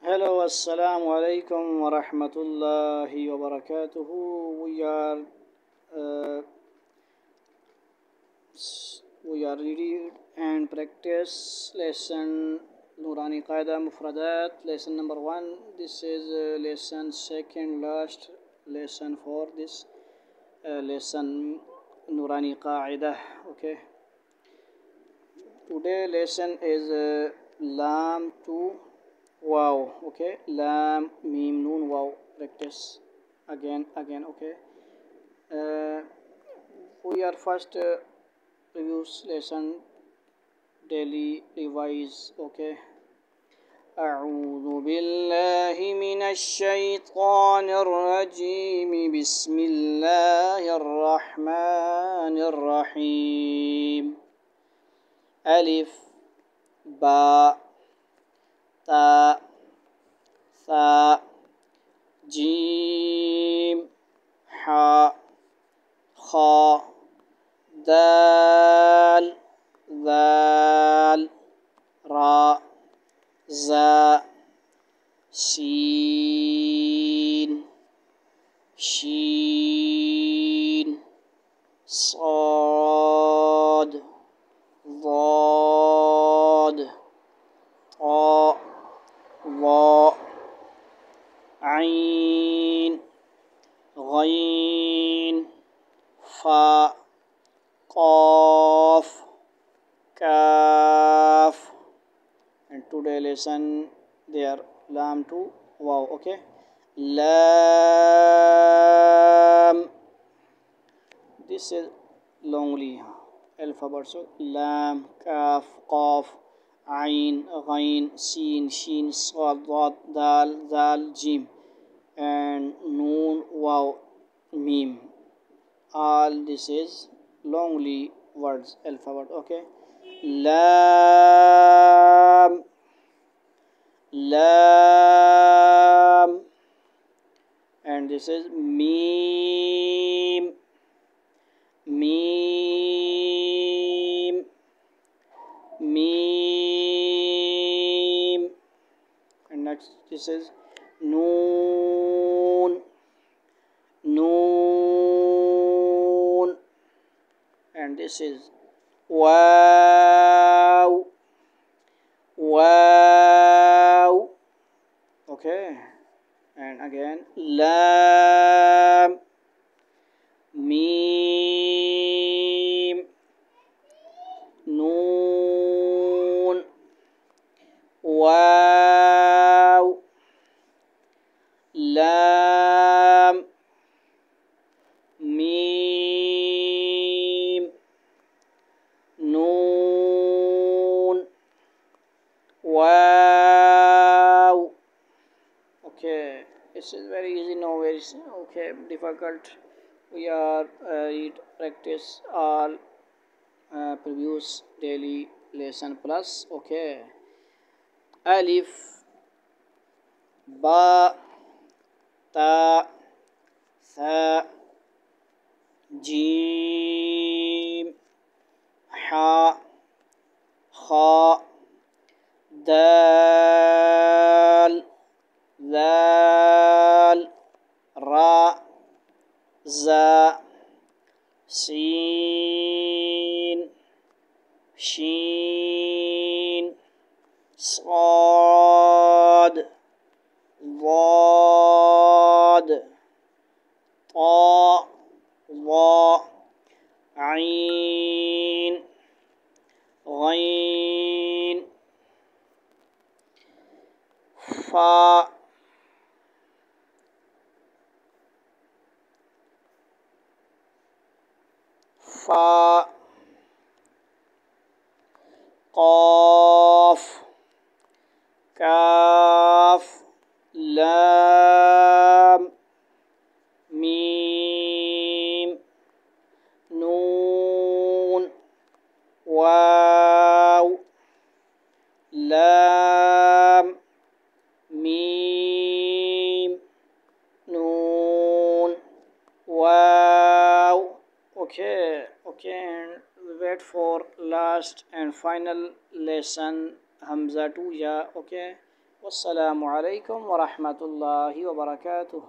Hello, assalamu alaikum wa rahmatullahi wa barakatuhu. Uh, we are read and practice lesson Nurani Qaida Mufradat, lesson number 1. This is lesson second last lesson for this lesson Nurani Qaida. Okay. Today lesson is Lam to Wow. Okay. Lam Mim Noon Wow. Practice again. Okay. Uh, we are first previous lesson daily revise. Okay. أعوذ بالله من الشيطان الرجيم. بسم الله الرحمن الرحيم. ألف باء تاء ثاء جيم حاء خاء دال ذال راء زاء سين شين صاد ضاد طاء ظاء عين غين فاء قاف كاف. And today lesson there lam to wow. Okay. Lam. This is longly alphabet. So lam, kaf, qaf, ain, ghain, sin, shin, sad, dad, dal, zal, jim, and noon, wow, mim. All this is longly words alphabet. Okay. Lam, lam, and this is mim, mim, mim, and next this is noon, noon, and this is wow, wow. Okay. And again lam, mim, noon, wow, lam, mim, noon, wow. Okay, this is very easy, no very okay difficult. We are read practice all previous daily lesson plus. Okay. Alif ba ta tha jim ha kha dal ذال راء زاء سين شين صاد ضاد طاء ظاء عين غين فاء فاء قاف كاف لام ميم نون واو لام ميم نون واو. Okay. And wait for last and final lesson Hamza to Ya. Okay. والسلام عليكم ورحمة الله وبركاته.